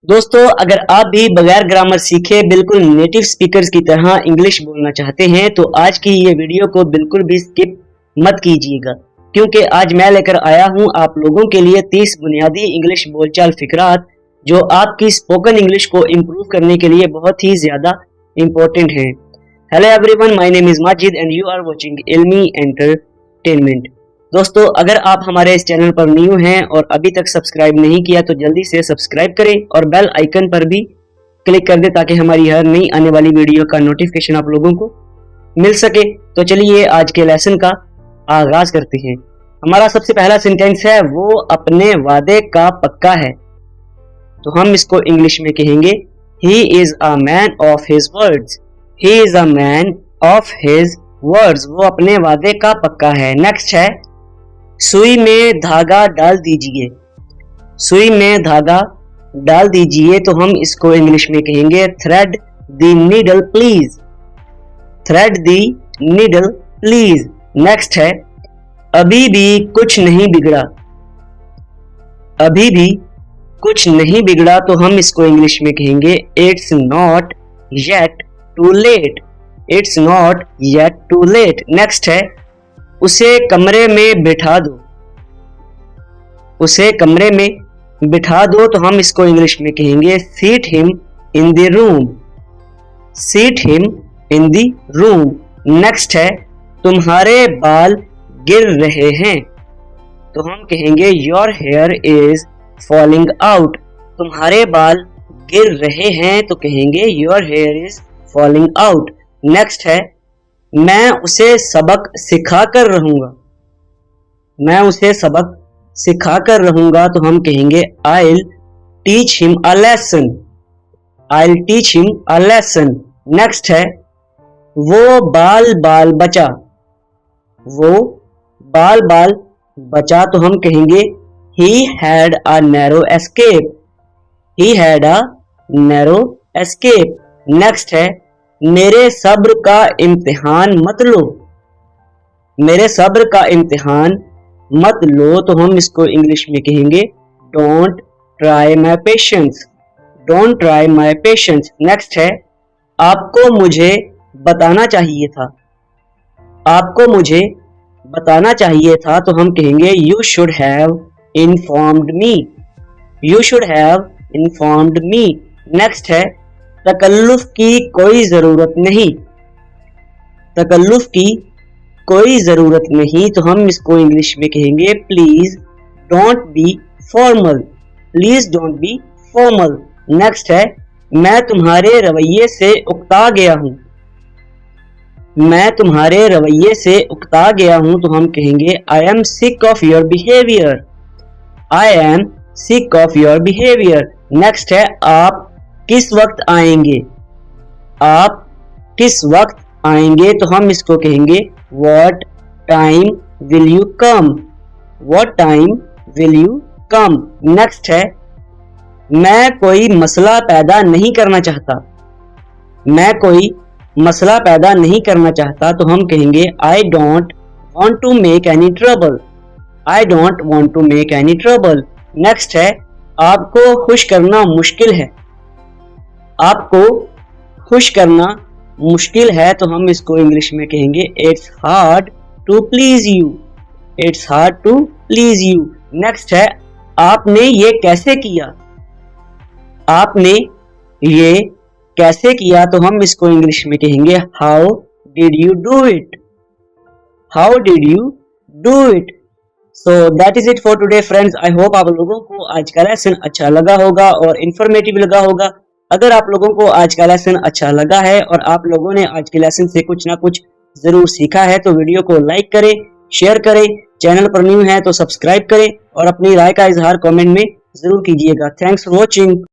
दोस्तों, अगर आप भी बगैर ग्रामर सीखे बिल्कुल नेटिव स्पीकर्स की तरह इंग्लिश बोलना चाहते हैं तो आज की ये वीडियो को बिल्कुल भी स्किप मत कीजिएगा, क्योंकि आज मैं लेकर आया हूं आप लोगों के लिए 30 बुनियादी इंग्लिश बोलचाल फिकरात जो आपकी स्पोकन इंग्लिश को इम्प्रूव करने के लिए बहुत ही ज्यादा इम्पोर्टेंट हैं। Hello everyone, my name is Majid and you are watching Ilmi Entertainment. दोस्तों, अगर आप हमारे इस चैनल पर न्यू हैं और अभी तक सब्सक्राइब नहीं किया तो जल्दी से सब्सक्राइब करें और बेल आइकन पर भी क्लिक कर दें ताकि हमारी हर नई आने वाली वीडियो का नोटिफिकेशन आप लोगों को मिल सके। तो चलिए आज के लेसन का आगाज करते हैं। हमारा सबसे पहला सेंटेंस है, वो अपने वादे का पक्का है। तो हम इसको इंग्लिश में कहेंगे, he is a man of his words. He is a man of his words. वो अपने वादे का पक्का है। नेक्स्ट है, सुई में धागा डाल दीजिए। सुई में धागा डाल दीजिए तो हम इसको इंग्लिश में कहेंगे, thread the needle please. Thread the needle please. Next है, अभी भी कुछ नहीं बिगड़ा। अभी भी कुछ नहीं बिगड़ा तो हम इसको इंग्लिश में कहेंगे, it's not yet too late. It's not yet too late. Next है, उसे कमरे में बिठा दो। उसे कमरे में बिठा दो तो हम इसको इंग्लिश में कहेंगे, seat him in the room. Seat him in the room. Next है, तुम्हारे बाल गिर रहे हैं तो हम कहेंगे, your here is falling out. तुम्हारे बाल गिर रहे हैं तो कहेंगे, your here is falling out. Next है, मैं उसे सबक सिखा कर रहूंगा। मैं उसे सबक सिखा कर रहूंगा तो हम कहेंगे, I'll teach him a lesson। I'll teach him a lesson। Next है, वो बाल बाल बचा। वो बाल बाल बचा तो हम कहेंगे, he had a narrow escape। He had a narrow escape। Next है, मेरे सब्र का इम्तिहान मत लो। मेरे सब्र का इम्तिहान मत लो तो हम इसको इंग्लिश में कहेंगे, don't try my patience. Don't try my patience. Next है, आपको मुझे बताना चाहिए था। आपको मुझे बताना चाहिए था तो हम कहेंगे, you should have informed me. You should have informed me. Next है, तकल्लुफ की कोई जरूरत नहीं। तकल्लुफ की कोई जरूरत नहीं तो हम इसको इंग्लिश में कहेंगे, please don't be formal. Please don't be formal. Next है, मैं तुम्हारे रवैये से उकता गया हूं। मैं तुम्हारे रवैये से उकता गया हूं तो हम कहेंगे, I am sick of your behaviour. I am sick of your behaviour. Next है, आप किस वक्त आएंगे। आप किस वक्त आएंगे तो हम इसको कहेंगे, what time will you come. What time will you come. Next है, मैं कोई मसला पैदा नहीं करना चाहता। मैं कोई मसला पैदा नहीं करना चाहता तो हम कहेंगे, I don't want to make any trouble. I don't want to make any trouble. Next है, आपको खुश करना मुश्किल है। आपको खुश करना मुश्किल है तो हम इसको इंग्लिश में कहेंगे, it's hard to please you. It's hard to please you. Next है, आपने ये कैसे किया। आपने ये कैसे किया तो हम इसको इंग्लिश में कहेंगे, how did you do it. How did you do it. So that is it for today friends. I hope आप लोगों को आज का लेसन अच्छा लगा होगा और इंफॉर्मेटिव लगा होगा। अगर आप लोगों को आज का लेसन अच्छा लगा है और आप लोगों ने आज के लेसन से कुछ ना कुछ जरूर सीखा है तो वीडियो को लाइक करें, शेयर करें। चैनल पर न्यू है तो सब्सक्राइब करें और अपनी राय का इजहार कमेंट में जरूर कीजिएगा। Thanks for watching.